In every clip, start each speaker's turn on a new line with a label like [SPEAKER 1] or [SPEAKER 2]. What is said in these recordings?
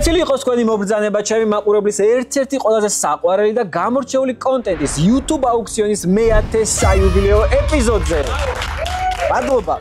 [SPEAKER 1] Ქართული იყოს თქვენი მობრძანება, ჩემი მაყურებლის ერთ-ერთი ყველაზე საყვარელი და გამორჩეული კონტენტის YouTube აუქციონის მე-10 საიუბილეო ეპიზოდზე. მადლობა.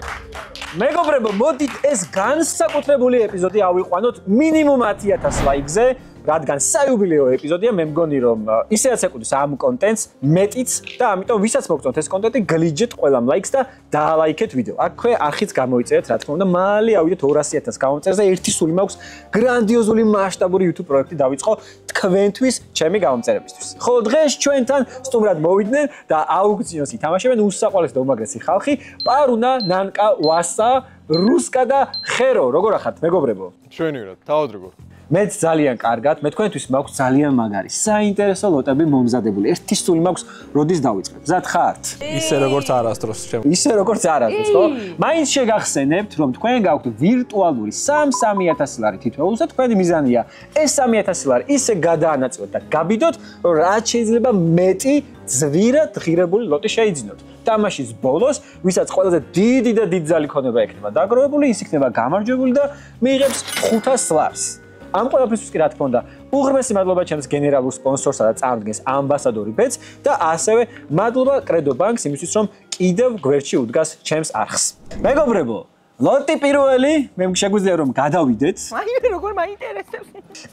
[SPEAKER 1] მეგობრებო, მოდით ეს განსაკუთრებული ეპიზოდი ავიყვანოთ მინიმუმ 10,000 ლაიქზე. რადგან საიუბილეო ეპიზოდია, მე მგონი რომ ისედაც ეკუთვნის ამ კონტენტს მეტიც და ამიტომ ვისაც მოგწონთ ეს კონტენტი, გლიჯეთ ყველამ ლაიქს და დაალაიქეთ ვიდეო. აქვე არხიც გამოიწერეთ, რა თქმა უნდა, მალე ავიდეთ 200,000 გამომწერზე, ერთი სული მაქვს გრანდიოზული მასშტაბური YouTube პროექტი დავიწყო თქვენთვის, ჩემი გამომწერებისთვის. ხოლო დღეს ჩვენთან სტუმრად მოვიდნენ და აუქციონს ითამაშებენ უსაყვარლესი და უმაგრესი ხალხი, პარუნა, ნანკა, ვასა, რუსკა და ხერო. როგორ ახართ, მეგობრებო?
[SPEAKER 2] ჩვენივრად, თავად როგორ?
[SPEAKER 1] მეც ძალიან კარგად, მე თქვენთვის მაქვს ძალიან მაგარი, საინტერესო ლოტები მომზადებული. ერთი სული მაქვს, როდის დავიწყებ? მზად ხართ?
[SPEAKER 2] ისე როგორც არასდროს ჩემ.
[SPEAKER 1] ისე როგორც არასდროს, ხო? მაინც შეგახსენებთ, რომ თქვენ გაქვთ ვირტუალური 3-3000 ლარი თითოეულს და თქვენი მიზანია ეს 3,000 ლარი ისე გადაანაწილოთ და გაბიდოთ, რომ რაც შეიძლება მეტი ძვირად ღირებული ლოტი შეიძინოთ. თამაშის ბოლოს, ვისაც ყველაზე დიდი და დიდძალი ქონება ექნება დაგროვებული, ის იქნება გამარჯვებული და მიიღებს 500 ლარს. ამ ყველაფრისთვის კი რა თქმა უნდა, უღრმესი მადლობა ჩემს გენერალურ სპონსორსა და წარმოადგენს ამბასადორი ბეთს და ასევე მადლობა კრედო ბანკს იმისთვის, რომ კიდევ გვერდში უდგას ჩემს არხს. მეგობრებო, ლოტი პირველი, მე შეგვიძლია რომ გადავიდეთ.
[SPEAKER 3] მაინტერესებს როგორ მაინტერესებს.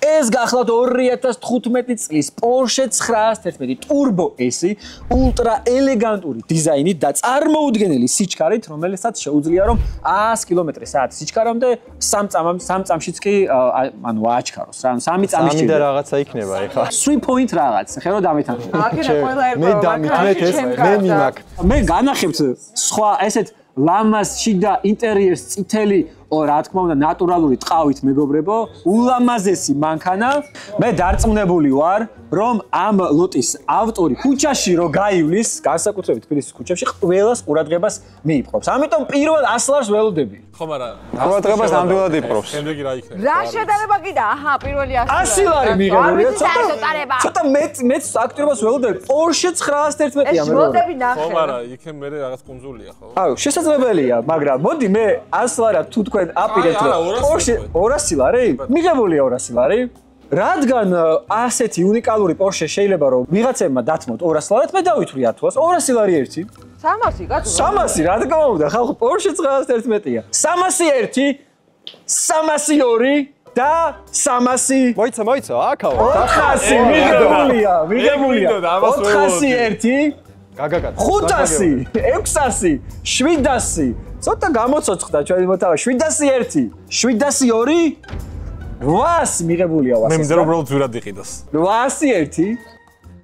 [SPEAKER 1] ეს გახლავთ 2015 წლის Porsche 911 Turbo S ულტრა ელეგანტური დიზაინით და წარმოუდგენელი სიჩქარით, რომელსაც შეუძლია რომ 100 კმ/სთ სიჩქარამდე 3 წამშიც კი ანუ აჩქაროს რა, 3 წამში.
[SPEAKER 2] 3 და რაღაცა იქნება ეხლა.
[SPEAKER 1] 3 point რაღაც, ხერო დამეთანხმდით.
[SPEAKER 3] აკირა ყველა ერთხელ.
[SPEAKER 2] მე დამითმეთ ეს, მე მიმაქ.
[SPEAKER 1] მე განახებთ სხვა ესეთ ლამას შიდა ინტერიერს წითელი რა თქმა უნდა ნატურალური ტყავით მეგობრებო, ულამაზესი მანქანა. მე დარწმუნებული ვარ, რომ ამ ლოტის ავტორი ქუჩაში რო გაივლის, განსაკუთრებით თბილისის ქუჩებში, ყველას ყურადღებას მიიპყრობს. ამიტომ პირველ 100 ლარს ველოდები.
[SPEAKER 4] ხო, მაგრამ
[SPEAKER 2] ყურადღებას ნამდვილად იპყრობს.
[SPEAKER 4] შემდეგი რა იქნება?
[SPEAKER 3] რა შედარება კიდე? აჰა, პირველი
[SPEAKER 1] 100 ლარი მიღებული.
[SPEAKER 3] ცოტა
[SPEAKER 1] მეც აქტიურობას ველოდები. Porsche 911-ია
[SPEAKER 3] ეს
[SPEAKER 1] მეგობრებო.
[SPEAKER 3] ლოტები ნახე.
[SPEAKER 4] ხო, მაგრამ იქნებ მე რაღაც კონსოლია, ხო?
[SPEAKER 1] აუ, შესაძლებელია, მაგრამ მოდი მე 100 ლარად თუ თქვენ აპირებთ რომ Porsche 200 ლარი? მიღებულია 200 ლარი. რადგან ასეთი უნიკალური Porsche შეიძლება რომ ვიღაცებმა დათმოთ 200 ლარად, მე დავითვლი 1000-ს, 200 ლარი ერთი.
[SPEAKER 3] 300 კაცო.
[SPEAKER 1] 300 რა თქმა უნდა, ხალხო Porsche 911-ია. 301, 302 და 300.
[SPEAKER 2] მოიცა, აქაო.
[SPEAKER 1] 400 მიღებულია. 401,
[SPEAKER 2] გაგაგად.
[SPEAKER 1] 500, 600, 700. ცოტა გამოცოცხლდა ჩვენი მოთავა. 701, 702, 800 მიღებულია ვასის.
[SPEAKER 4] მე მინდა რომ უბრალოდ ძვირად იყიდოს.
[SPEAKER 1] 801,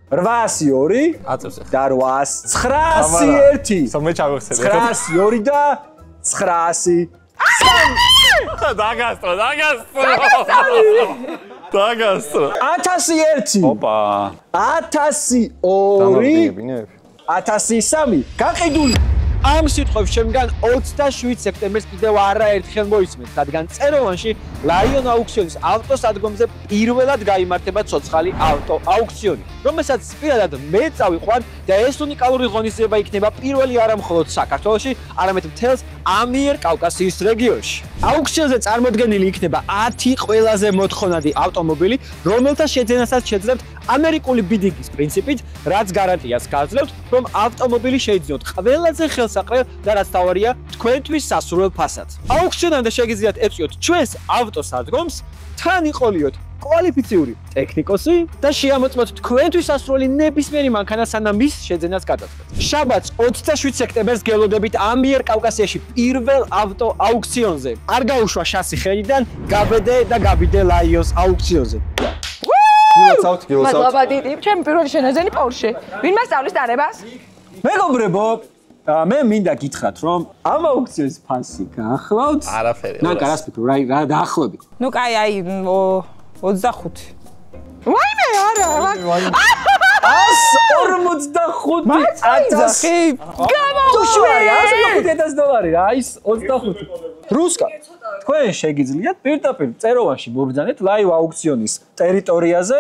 [SPEAKER 1] 802
[SPEAKER 4] აწევს
[SPEAKER 1] და 800, 901.
[SPEAKER 4] მე ჩავეხსენე.
[SPEAKER 1] 902 და 900.
[SPEAKER 4] დაგასტრო.
[SPEAKER 1] 1001.
[SPEAKER 2] ოპა.
[SPEAKER 1] 1002. 1003. გაყიდული. ამ სიტყვებს შემდგან 27 სექტემბერს კიდევ არაერთხელ მოისმენთ, რადგან წეროვანში Lion აუქციონის ავტოს ადგომზე პირველად გაიმართება ცოცხალი ავტო აუქციონი, რომელსაც პირადად მე წავიყვან და ეს უნიკალური ღონისძიება იქნება პირველი არა მხოლოდ საქართველოში, არამედ მთელს ამიერკავკასიის რეგიონში. აუქციონზე წარმოდგენილი იქნება 10 ყველაზე მოთხოვნადი ავტომობილი, რომელთა შეძენასაც შეძლებთ ამერიკული ბიდინგის პრინციპით, რაც გარანტიას გაძლევთ, რომ ავტომობილი შეიძინოთ ყველაზე ხელსაყრელ და რაც თავარია, თქვენთვის სასურველ ფასად. აუქციონამდე შეგიძლიათ ეწვიოთ ჩვენს ავტოს ადგომს, თან იყოლიოთ კვალიფიციური ტექნიკოსი და შეამოწმოთ თქვენთვის სასურველი ნებისმიერი მანქანა, სანამ მის შეძენას გადაწყვეტთ. შაბათს 27 სექტემბერს გელოდებით ამიერკავკასიაში პირველ ავტო აუქციონზე. არ გაუშვა შასი ხელიდან, გაბედე და გაბიდე Lions აუქციონზე.
[SPEAKER 3] მადლობა დიდი, ჩემი პირველი შენაძენი Porsche. ვინმე სწავლის დარებას?
[SPEAKER 1] მეგობრებო, მე მინდა გითხრათ, რომ ამ აუქციონის ფასი გაახლავთ?
[SPEAKER 4] არაფერი.
[SPEAKER 1] ნანკა, რას ფიქრობ, რა დაახლოებით?
[SPEAKER 3] ნუ კაი, აი 25. ვაიმე, არა,
[SPEAKER 1] 145,000.
[SPEAKER 3] გამოუშვი!
[SPEAKER 1] 145,000 დოლარი რა, ის 25. რუსკა, თქვენ შეგიძლიათ პირდაპირ წეროვანში მობრძანეთ live აუქციონის ტერიტორიაზე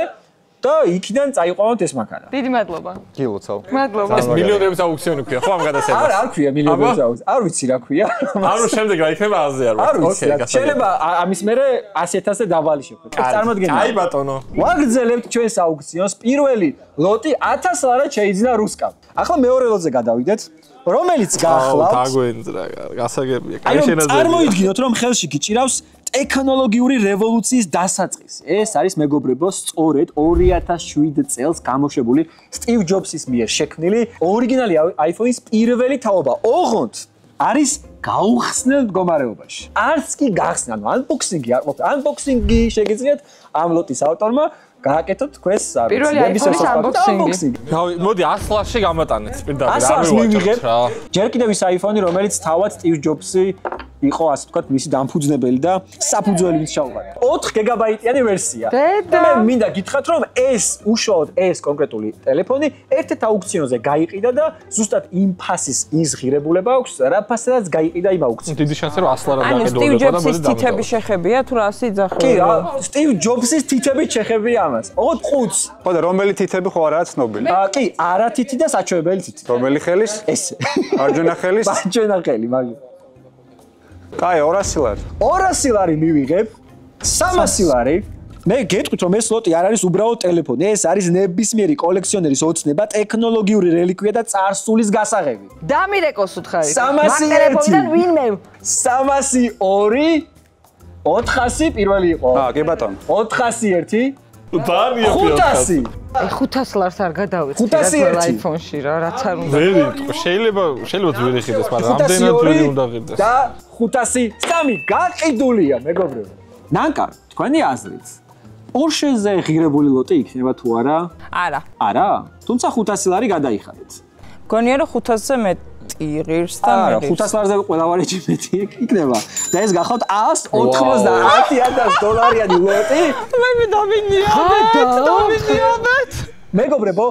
[SPEAKER 1] და იქიდან წაიყვანოთ ეს მანქანა.
[SPEAKER 3] დიდი მადლობა.
[SPEAKER 2] გილოცავ.
[SPEAKER 3] მადლობა.
[SPEAKER 4] ეს მილიონების აუქციონი ქვია ხო ამ გადაცემას?
[SPEAKER 1] არ ქვია მილიონერს არ ვიცი რა ქვია.
[SPEAKER 4] ანუ შემდეგ რა იქნება 100-ზე არ
[SPEAKER 1] ვიცი. შეიძლება ამის მერე 100,000-ზე დაბალი შეხვდეთ. წარმოიდგინე.
[SPEAKER 4] აი ბატონო.
[SPEAKER 1] ვაგრძელებთ ჩვენს აუქციონს. პირველი ლოტი 1000 ლარად შეიძინა რუსკამ. ახლა მეორე ლოტზე გადავიდეთ. რომელიც გახლავთ.
[SPEAKER 4] დაგვენძრა, გასაგებია.
[SPEAKER 1] კაი შენაძე. წარმოიდგინოთ რომ ხელში გიჭირავს ტექნოლოგიური რევოლუციის დასაწყისი. ეს არის მეგობრებო, სწორედ 2007 წელს გამოშვებული სტივ ჯობსის მიერ შექმნილი ორიგინალი iPhone-ის პირველი თაობა. ოღონდ არის გაუხსნელ მდგომარეობაში. არც კი გახსნა, ანუ unboxing-ი არ ყოფილა. unboxing-ი შეგიძლიათ ამ ლოტის ავტორმა გააკეთოთ თქვენს
[SPEAKER 3] პირველი iPhone-ის unboxing-ი.
[SPEAKER 4] მოდი 100 ლარში გამატანეთ პირდაპირ.
[SPEAKER 1] არ მივიღებ. ჯერ კიდევ ის iPhone-ი, რომელიც თავად სტივ ჯობსი იყო, ასე ვთქვათ, მისი დამფუძნებელი და საფუძველი ვის ჩაუყარა. 4 გიგაბაიტიანი ვერსია. და მე მინდა გითხრათ, რომ ეს უშუალოდ ეს კონკრეტული ტელეფონი ერთ-ერთ აუქციონზე გაიყიდა და ზუსტად იმ ფასის ის ღირებულება აქვს, რა ფასადაც გაიყიდა იმ აუქციონზე.
[SPEAKER 4] დიდი შანსი რომ 100 ლარად
[SPEAKER 5] ანუ
[SPEAKER 4] გაყიდულიყო
[SPEAKER 5] სტივ
[SPEAKER 4] და
[SPEAKER 5] ჯობსის თითები შეხებია თუ რა სიძახი?
[SPEAKER 1] კი, სტივ ჯობსის თითებით შეხებია ამას. ოღონდ ყუთს.
[SPEAKER 2] ხო და რომელი თითები ხო არაა ცნობილი?
[SPEAKER 1] კი, არა თითი და საჩვევებელი თითი.
[SPEAKER 2] რომელი ხელის?
[SPEAKER 1] ეს.
[SPEAKER 2] მარჯვენა ხელის?
[SPEAKER 1] მარჯვენა ხელი, მაგრამ
[SPEAKER 2] კაი, 200 ლარი.
[SPEAKER 1] 200 ლარი მივიღებ, 300 ლარი. მე გეტყვით რომ ეს ლოტი არ არის უბრალოდ ტელეფონი, ეს არის ნებისმიერი კოლექციონერის ოცნება, ტექნოლოგიური რელიკვია და წარსულის გასაღები.
[SPEAKER 3] დამირეკოს უთხარი.
[SPEAKER 1] 301
[SPEAKER 3] ტელეფონიდან ვინმე?
[SPEAKER 1] 302 400 პირველი იყო.
[SPEAKER 2] კი ბატონო.
[SPEAKER 1] 401
[SPEAKER 4] დანია
[SPEAKER 1] 500
[SPEAKER 3] აი 500 ლარს არ გადავეცი
[SPEAKER 1] 501
[SPEAKER 3] iPhone-ში რა, რაც არ უნდა.
[SPEAKER 4] ვერი, შეიძლება ვერ იხიდეს, მაგრამ ამდენად ვერი უნდა ღირდეს.
[SPEAKER 1] და 503 გაყიდულია, მეგობრებო. ნანკა, თქვენი აზრით Porsche-ზე ღირებული ლოტი იქნება თუ არა?
[SPEAKER 5] არა.
[SPEAKER 1] არა? თუმცა 500 ლარი გადაიხადეთ.
[SPEAKER 5] გონია რომ 500-ზე მეტი ღირს და
[SPEAKER 1] არა, 500 ლარზე ყველა ვარიჯი მეტი იქნება. და ეს გახავთ $190,000 ლოტი.
[SPEAKER 5] მე დავინიობეთ.
[SPEAKER 1] მეგობრებო,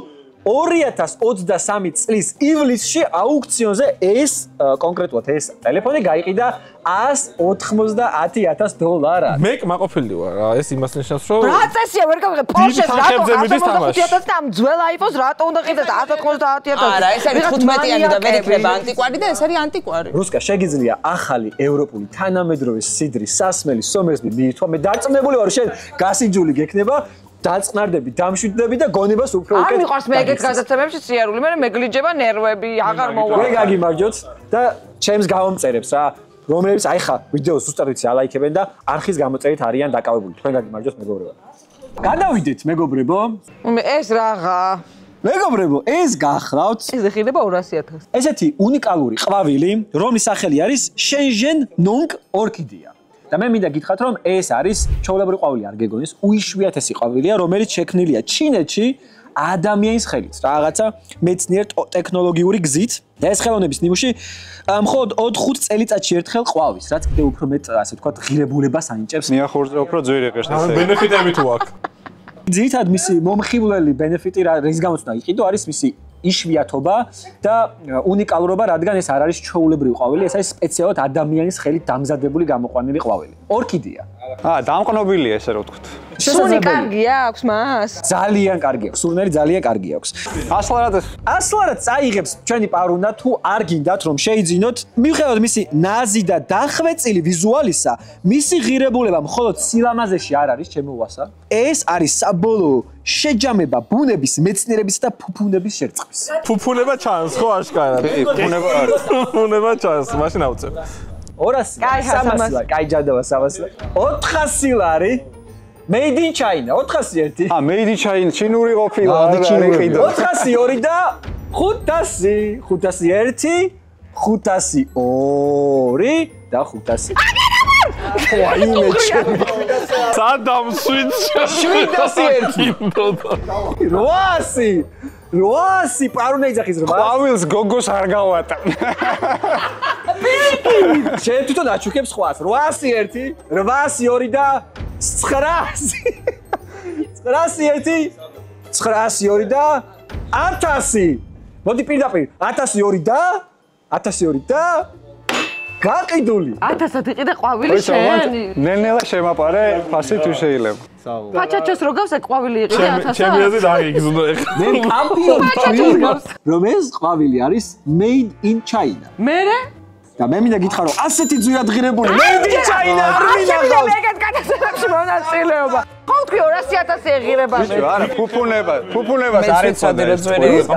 [SPEAKER 1] 2023 წლის ივლისში აუქციონზე ეს კონკრეტულად ეს ტელეფონი გაიყიდა $190,000.
[SPEAKER 4] მე კმაყოფილი ვარ რა, ეს იმას ნიშნავს რომ
[SPEAKER 3] რა წესია ვერ გავიღე Porsche-ს რატო
[SPEAKER 4] მიდის თამაში.
[SPEAKER 3] 150,000 და ამ ძველ iPhone-ს რატო უნდა ყიდეთ 190,000?
[SPEAKER 5] არა, ეს არის 15-იანი და ვერ იქნება ანტიკვარი და ეს არის ანტიკვარი.
[SPEAKER 1] რუსკა, შეგიძლია ახალი ევროპული თანამედროვე სიდრის სასმელი სომერსები მიირთვა. მე დარწმუნებული ვარ, შენ გასინჯული გექნება. დაწყნარდები, დამშვიდდები და გონებას უფრო უკეთ.
[SPEAKER 3] არ მიყვარს მე ეგეთ გადაცემებში სიარული, მე მეგლიჯება ნერვები, აღარ მოვა.
[SPEAKER 1] მე გაგიმარჯოთ და ჩემს გამომწერებს რა, რომლებიც აი ხა ვიდეოს ზუსტად ვიცი ალაიქებენ და არხის გამოწერით არიან დაკავებული. თქვენ გაგიმარჯოთ მეგობრებო. გადავიდეთ მეგობრებო.
[SPEAKER 3] ეს რაღა.
[SPEAKER 1] მეგობრებო, ეს გახლავთ
[SPEAKER 3] ეს ღირება 200,000.
[SPEAKER 1] ესეთი უნიკალური ყვავილი, რომლის სახელი არის Shenzhen Nong Orchidea. და მე მინდა გითხრათ რომ ეს არის ჩვეულებრივი ყვავილი არ გეგონის, უიშვიათესი ყვავილია, რომელიც შექმნილია ჩინეთში ადამიანის ხელით, რაღაცა მეცნიერ ტექნოლოგიური გზით. და ეს ხელოვნების ნიმუში მხოლოდ 4 წელიწადში ერთხელ ყვავის, რაც კიდევ უფრო მეტ, ასე ვთქვათ, ღირებულებას ანიჭებს.
[SPEAKER 2] მიახორწა უფრო ძვირი ყერს
[SPEAKER 4] ანუ
[SPEAKER 2] ესე.
[SPEAKER 4] ბენეფიტები თუ აქვს.
[SPEAKER 1] ძირითადად მისი მომხიბვლელი ბენეფიტი რის გამოც უნდა იყიდო, არის მისი იშვიათობა და უნიკალურობა, რადგან ეს არ არის ჩვეულებრივი ყვავილი, ეს არის სპეციალურად ადამიანის ხელით დამზადებული გამოყვანილი ყვავილი. ორქიდეა.
[SPEAKER 2] დამყნობილია ესე რა ვთქვით.
[SPEAKER 3] სუნი კარგია აქვს მას?
[SPEAKER 1] ძალიან კარგი აქვს, სურნელი ძალიან კარგი აქვს.
[SPEAKER 2] 100 ლარად
[SPEAKER 1] 100 ლარად წაიღებს ჩვენი პარუნა თუ არ გინდათ რომ შეიძინოთ, მიუხედავად მისი ნაზი და დახვეწილი ვიზუალისა, მისი ღირებულება მხოლოდ სილამაზეში არ არის, ჩემოუვასა. ეს არის საბოლოო შეჯამება ბუნების, მეცნიერებისა და ფუფუნების შერწყმის.
[SPEAKER 4] ფუფუნება ჩანს ხო აშკარად?
[SPEAKER 2] ფუფუნება არ.
[SPEAKER 4] ფუფუნება ჩანს, მაშინ ავწევ.
[SPEAKER 1] 200
[SPEAKER 3] კაი,
[SPEAKER 1] 300 ლარი, კაი ჯადავა 300 ლარი. 400 ლარი. Made in China, 401.
[SPEAKER 2] made in China, ჩინური ყოფილა, არა იყიდო.
[SPEAKER 1] 402 და 500, 501, 502 და 500. ვაიმე ჩემი.
[SPEAKER 4] სადამ სვიცი.
[SPEAKER 1] 800. 800 პარუნე იძახის რა.
[SPEAKER 2] ყვავილს გოგოს არ გავატან.
[SPEAKER 1] შენ თვითონ აჩუქებს ხვას. 801, 802 და 900. 901, 902 და 1000. მოდი პირდაპირ 1002 და 1002 და გაყიდული.
[SPEAKER 3] 1000-ად იყიდე ყვავილი შენი.
[SPEAKER 2] ნელ-ნელა შემაპარე, ფასი თუ შეიძლება.
[SPEAKER 3] ფაჩაჩოს რო გავსე ყვავილი იყიდე 1000-ად.
[SPEAKER 4] ჩემი აზრით აღიგზო ეხლა.
[SPEAKER 1] მე კამპიონი რომ ეს ყვავილი არის made in China.
[SPEAKER 3] მერე?
[SPEAKER 1] და მე მინდა გითხრა რომ ასეთი ძვირად ღირებული made in China არ მინდა.
[SPEAKER 3] მეგეთ გადასახებში მონაწილეობა. ხო თქვი 200.000 ეღირება მე.
[SPEAKER 2] არა, ფუფუნებას არ ეცოდი რომ ძვირი იყო.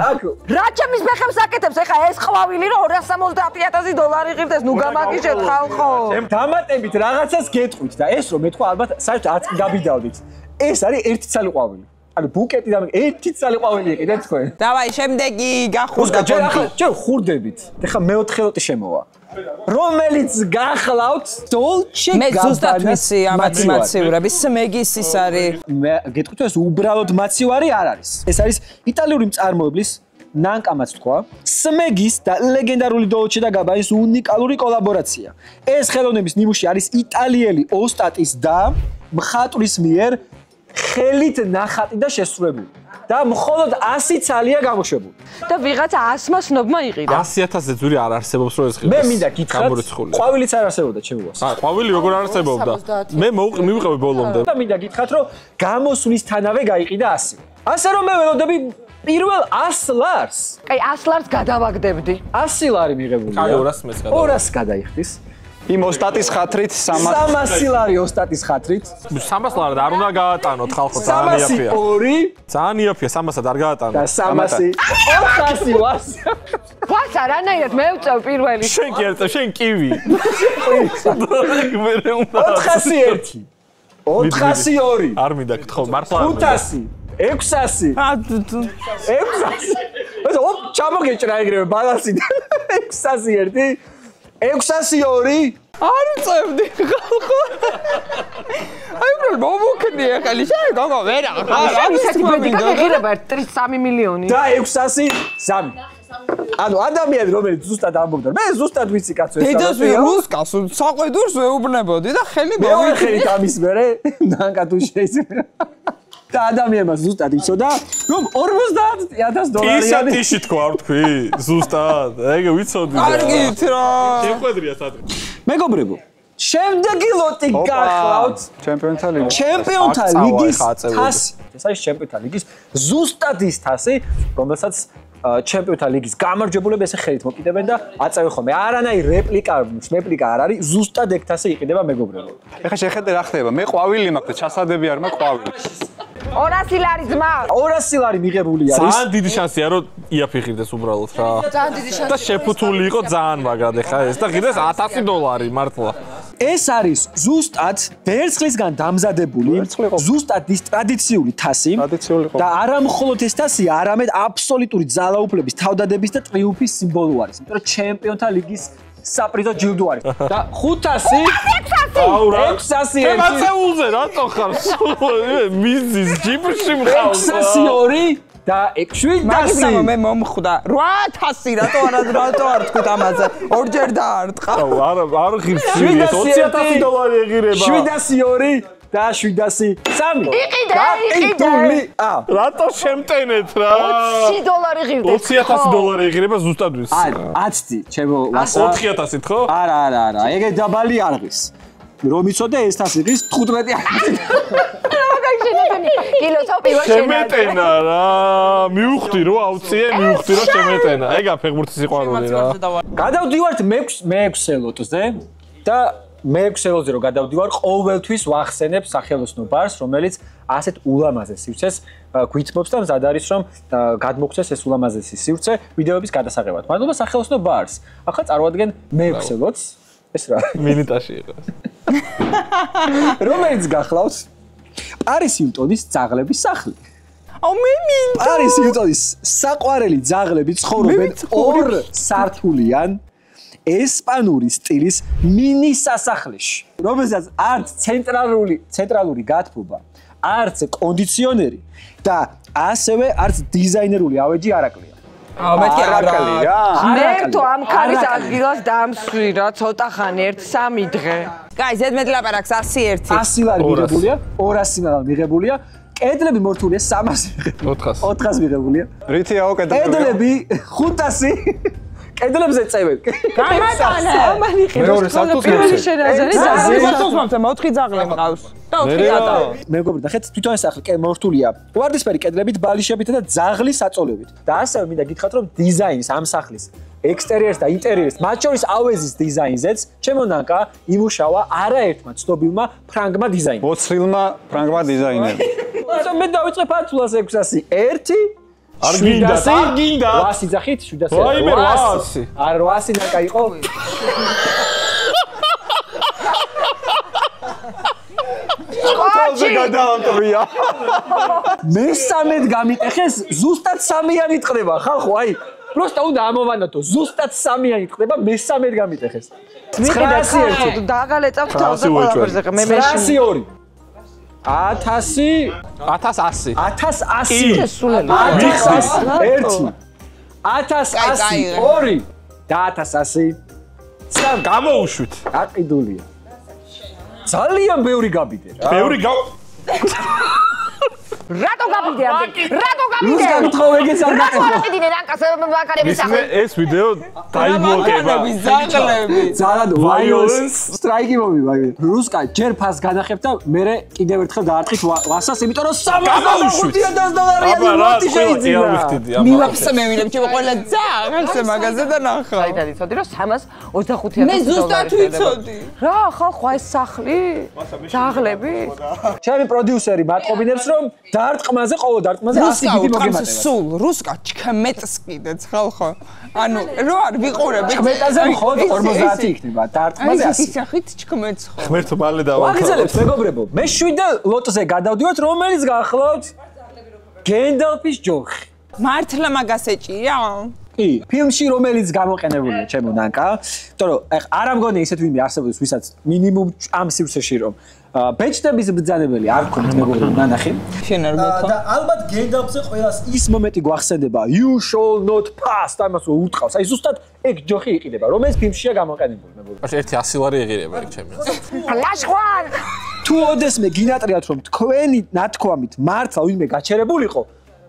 [SPEAKER 3] რა ჩემის მეხებს აკეთებს ეხა ეს ყვავილი რომ $270,000 ღირდეს ნუ გამაგიჟეთ ხალხო.
[SPEAKER 1] ჩემ დამატებით რაღაცას გეტყვით და ეს რომ მეთქვა ალბათ საერთოდ არც გაბიდავდით. ეს არის ერთი ცალი ყვავილი. ანუ ბუკეტი და ერთი ცალი ყვავილი იყიდეთ თქვენ.
[SPEAKER 5] დავაი, შემდეგი გახურდა პონტი.
[SPEAKER 1] ჯერ ხურდებით. ეხა მეოთხე ლოტი შემოვა. რომელიც გახლავთ Dolce Gabbana.
[SPEAKER 5] მე ზუსტად ვიცი ამათი მაცივრები, სმეგის ის არის.
[SPEAKER 1] მე გეტყვით ეს უბრალოდ მაცივარი არ არის. ეს არის იტალიური მწარმოებლის ნანკამაც თქვა, სმეგის და ლეგენდარული Dolce და Gabbanis უნიკალური კოლაბორაცია. ეს ხელოვნების ნიმუში არის იტალიელი ოსტატის და მხატვრის მიერ ხელით ნახატი და შესრულებული. და მხოლოდ 100 ცალია გამოშვებული.
[SPEAKER 3] და ვიღაცა 100-მა სნობმა იყიდა.
[SPEAKER 4] 100,000-ზე ძვირი არ არსებობს რო ეს ხილს.
[SPEAKER 1] მე მინდა გითხრათ, ყვავილიც არ არსებობდა ჩემს.
[SPEAKER 4] ყვავილი როგორ არ არსებობდა? მე მივიყავი ბოლომდე.
[SPEAKER 1] და მინდა გითხრათ, რომ გამოსვლისთანავე გაიყიდა 100. ასე რომ მე ველოდები პირველ 100 ლარს.
[SPEAKER 3] კაი 100 ლარს გადავაგდებდი.
[SPEAKER 1] 100 ლარი მიღებულია.
[SPEAKER 4] კაი 200 მეც გადავა.
[SPEAKER 1] 200 გადაიხდის.
[SPEAKER 2] იმ ოსტატის ხათრით
[SPEAKER 1] 300 ლარი ოსტატის ხათრით.
[SPEAKER 4] 300 ლარი არ უნდა გაატანოთ ხალხო, ძალიან იაფია.
[SPEAKER 1] 302
[SPEAKER 4] ძალიან იაფია, 300-ად არ გაატანოთ.
[SPEAKER 1] და 300 400 ვას.
[SPEAKER 3] ვას არანაირად მე ვწევ პირველი.
[SPEAKER 4] შენ კი ერწევ, შენ კივი. მე უნდა
[SPEAKER 1] 401 402
[SPEAKER 4] არ მინდა გთხოვ, მართლა
[SPEAKER 1] 500 600 600 ოპ ჩამოგეჭრა ეგრევე ბალანსი 601 602
[SPEAKER 5] არ წევდი ხალხო. აი უფრო მომუქნი ახალი შენ გოგო ვერა.
[SPEAKER 3] ისეთი ბედიკა ეღირება 3 მილიონი.
[SPEAKER 1] და 603 ანუ ადამიანი რომელიც ზუსტად ამბობდა მე ზუსტად ვიცი კაცო ეს
[SPEAKER 5] დედას რუსკას საყვედურს ვეუბნებოდი და ხელი
[SPEAKER 1] მოვიხერით ამის მერე ნანკა თუ შეიძლება და ადამიანმა ზუსტად იცოდა რომ $50,000
[SPEAKER 4] ისა ტიში თქვა არ თქვი ზუსტად ეგ ვიცოდი
[SPEAKER 5] კარგით რა
[SPEAKER 4] შეხვედრია საერთოდ
[SPEAKER 1] მეგობრებო შემდეგი ლოტი გახლავთ
[SPEAKER 2] ჩემპიონთა ლიგა
[SPEAKER 1] ჩემპიონთა ლიგის თასი ეს არის ჩემპიონთა ლიგის ზუსტად ის თასი რომელსაც ჩემპიონთა ლიგის გამარჯვებულები ესე ხელით მოკიდებენ და აწევენ ხოლმე არანაირ რეპლიკა არ არის ზუსტად ეგ თასი იყიდება მეგობრებო
[SPEAKER 2] ეხლა შეხედე რა ხდება მე ყვავილი მაქვს ჩასადები არ მაქვს ყვავილი
[SPEAKER 3] 200 ლარი ძმა
[SPEAKER 1] 200 ლარი მიღებული არის
[SPEAKER 4] ძალიან დიდი შანსია რომ იაფი ღირდეს უბრალოდ რა
[SPEAKER 3] ძალიან დიდი შანსია
[SPEAKER 4] და შეფუთული იყო ძალიან მაგრად ეხლა ეს და ღირდეს $100 მართლა
[SPEAKER 1] ეს არის ზუსტად ვერცხლისგან დამზადებული ზუსტად ის ტრადიციული თასი და არა მხოლოდ ეს თასი არამედ აბსოლუტური ძალაუფლების თავდადების და ტრიუმფის სიმბოლო არის იმიტომ რომ ჩემპიონთა ლიგის საპრიზო ჯილდო არის და 500 600
[SPEAKER 4] მე მაწეულზე რატო ხარ მიზის ჯიბში მყავს
[SPEAKER 1] 602 და 700
[SPEAKER 5] მე მომხვდა 800 რატო არ თქვით ამაზე ორჯერ დაარტყა
[SPEAKER 4] არ ღირს $20,000 ეღირება
[SPEAKER 1] 702 და 703
[SPEAKER 3] იყიდე
[SPEAKER 4] რატო შემტენეთ რა
[SPEAKER 3] $20 ღირდეს
[SPEAKER 4] $20,000 ეღირება ზუსტად ვის
[SPEAKER 1] აცდი ჩემო ვასა
[SPEAKER 4] 4,000 ხო
[SPEAKER 1] არა ეგ დაბალი არ ღირს რომ იცოდე ეს თასი ღირს 15
[SPEAKER 4] შემეტენა რა მივხვდი რომ აუციე მივხვდი რომ შემეტენა ეგა ფეხბურთის სიყვარული რა
[SPEAKER 1] გადავდივართ მე-6 ლოტზე და მე-6 ლოტზე რომ გადავდივარ ყოველთვის ვახსენებ სახელოსნო ბარს რომელიც ასეთ ულამაზეს სივრცეს გვითმობს და მზად არის რომ გადმოგცეს ეს ულამაზესი სივრცე ვიდეოების გადასაღებად მადლობა სახელოსნო ბარს ახლა წარვადგენ მე-6 ლოტს ეს რა
[SPEAKER 4] მინიტაში იყო
[SPEAKER 1] რომელიც გახლავს პარის ჰილტონის ძაღლების სახლი.
[SPEAKER 5] აუ მე მინდა.
[SPEAKER 1] პარის ჰილტონის საყვარელი ძაღლები ცხოვრობენ 2 სართულიან ესპანური სტილის მინი სასახლეში, რომელსაც არც ცენტრალური გათბობა, არც კონდიციონერი და ასევე არც დიზაინერული ავეჯი არ აკლია.
[SPEAKER 5] მეთქი არაკალია.
[SPEAKER 3] მე თუ ამ ქარის ადგილას დამსვი რა ცოტა ხანი 1-3 დღე.
[SPEAKER 5] კაი, ზედმეტ ლაპარაკს 101.
[SPEAKER 1] 100 ლარი მიღებულია, 200 ლარი მიღებულია. კედლები მორთულია 300
[SPEAKER 4] 400
[SPEAKER 1] 400 მიღებულია.
[SPEAKER 2] რითიაო კედლები?
[SPEAKER 1] კედლები 500 კედლებზე წევენ.
[SPEAKER 3] გამატანე.
[SPEAKER 2] მეორე სართულს
[SPEAKER 3] პირველი
[SPEAKER 2] მოცე.
[SPEAKER 3] შენაზარი
[SPEAKER 5] ძაღლი
[SPEAKER 3] ძაღლი.
[SPEAKER 5] სათოს მომცა 4 ძაღლი მყავს. და 4 კატა.
[SPEAKER 1] მეგობრებო, ნახეთ, თვითონ ეს სახლი მორთულია ვარდისფერი კედლებით, ბალიშებით და ძაღლის საწოლებით. და ასევე მინდა გითხრათ, რომ დიზაინს ამ სახლის ექსტერიერს და ინტერიერს, მათ შორის ავეზის დიზაინზეც, ჩემო ნანკა იმუშავა არაერთმა ცნობილმა ფრანგმა დიზაინერმა.
[SPEAKER 2] მოცილმა ფრანგმა დიზაინერმა.
[SPEAKER 1] მე დავიწყე ფართულას 600. 1
[SPEAKER 4] არ გინდა, არ გინდა.
[SPEAKER 1] 800 ძახით 700.
[SPEAKER 4] ვაიმე, 800.
[SPEAKER 1] არ 800 ნანკა იყო.
[SPEAKER 2] თავზე გადაამტვრია.
[SPEAKER 1] მესამედ გამიტეხეს, ზუსტად 3-იანი ტყდება, ხალხო, აი, просто უნდა ამოვანათო, ზუსტად 3-იანი ტყდება, მესამედ გამიტეხეს.
[SPEAKER 3] მიყიდა
[SPEAKER 1] 901.
[SPEAKER 3] დაგალეწავ თავზე ყველაფერზე მე
[SPEAKER 1] 902. 1000
[SPEAKER 4] 1100.
[SPEAKER 1] 1100.
[SPEAKER 3] სულელი.
[SPEAKER 1] 1100. 1100 და 1100. სამ
[SPEAKER 4] გამოუშვით.
[SPEAKER 1] გაყიდულია. ძალიან ბევრი გაბიდე რა.
[SPEAKER 4] ბევრი
[SPEAKER 3] რატო გაბიდე ამდენ? რატო
[SPEAKER 1] რუს
[SPEAKER 3] გაბიდე?
[SPEAKER 1] გაკითხავ ეგეც არ
[SPEAKER 3] რატო
[SPEAKER 1] გაკეთო.
[SPEAKER 3] არ ყიდინე რანკას მანქანების სახე?
[SPEAKER 4] ეს ვიდეო დაიბლოკება.
[SPEAKER 5] ძაღლები.
[SPEAKER 1] ძალიან violence strike მომივა. რუსკა ჯერ ფას განახებ და მე კიდევ ერთხელ დაარტყით ვასას, იმიტომ რომ $350,000
[SPEAKER 4] აბა რა
[SPEAKER 1] მოტი
[SPEAKER 4] შეიძლება
[SPEAKER 1] შეიძლება.
[SPEAKER 4] მივხვდიდი
[SPEAKER 5] მივახსა მე ვილებ ჩემ ყველა ძაღლს მაგაზე და ნახავ.
[SPEAKER 3] საიდან იცოდი რომ 325,000
[SPEAKER 5] მე ზუსტად ვიცოდი.
[SPEAKER 3] რა ხალხო ეს სახლი? ძაღლები?
[SPEAKER 1] ჩემი პროდიუსერი მატყობინებს რომ დარტყმაზე ყოველ დარტყმაზე 100
[SPEAKER 5] რუსკა
[SPEAKER 1] გიგი
[SPEAKER 5] უთხრამს
[SPEAKER 1] მოგემატება.
[SPEAKER 5] სულ რუსკა ჩქმეტს კიდეც ხალხო. ანუ რო არ ვიყურებ
[SPEAKER 1] მეტაზე მხოლოდ 50 იქნება დარტყმაზე 100.
[SPEAKER 5] ის სახით ჩქმეტს ხო.
[SPEAKER 4] ღმერთო მალე დავამთავრე.
[SPEAKER 1] ვაგზავნებთ მეგობრებო. მე 7 ლოტზე გადავდივართ, რომელიც გახლავთ გენდალფის ჯოხი.
[SPEAKER 5] მართლა მაგას ეჭირა?
[SPEAKER 1] კი, ფილმში რომელიც გამოყენებულია ჩემო ნანკა, იმიტომ რომ არ ამგონია ისეთ ვინმე არსებობს, ვისაც მინიმუმ ამ სივრცეში რომ ბეჭდების ბრძანებელი არ გქონდეთ მეგობრებო ნანახი.
[SPEAKER 5] შენ არ გქონდა?
[SPEAKER 1] და ალბათ გენდალფზე ყველას ის მომენტი გვახსენდება. You shall not pass. და იმას უთყავს. აი ზუსტად ეგ ჯოხი იყიდება, რომელიც ფილმშია გამოყენებული მეგობრებო.
[SPEAKER 4] ერთი 100 ლარი ეღირება ეგ ჩემი.
[SPEAKER 3] ლაშხვარ!
[SPEAKER 1] თუ ოდესმე გინატრიათ რომ თქვენი ნათქვამით მართლა ვინმე გაჩერებულიყო,